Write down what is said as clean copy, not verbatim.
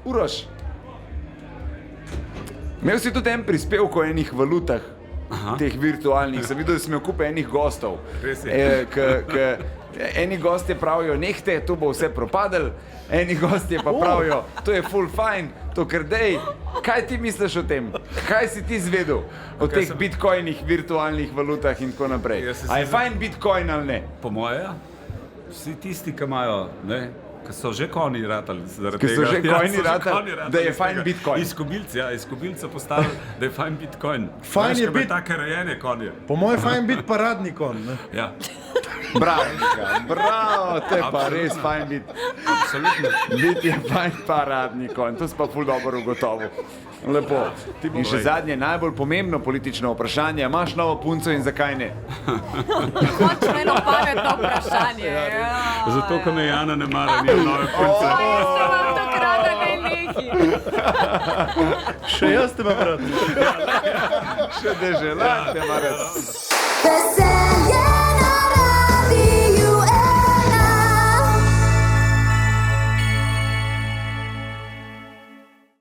Uroš, imel si tudi en prispevek o enih valutah, teh virtualnih. Sem videl, da si imel kupe enih gostov. Eni gostje pravijo, nehte, to bo vse propadel, eni gostje pa pravijo, to je full fine, to ker dej. Kaj ti misliš o tem? Kaj si ti izvedel o teh bitcoinih, virtualnih valutah in tako naprej? A je fajn bitcoin ali ne? Po moje, vsi tisti, ki imajo, ne, ki so že konji ratali, da je fajn bitcoin. Iz kubilca postavili, da je fajn bitcoin. Fajn je biti take rejene konje. Po mojem fajn biti paradni kon. Ja. Bravo, to je pa res fajn biti. Absolutno. Biti je fajn paradni konj, to si pa ful dobro ugotovil. Lepo. In še zadnje, najbolj pomembno politično vprašanje, imaš novo punco in zakaj ne? Končno eno pametno vprašanje. Zato, ko me Jana ne mara, nijem nove punce. Jaz sem vam takrat, da ne neki. Še jaz te imam rad. Še deželat te ima rad.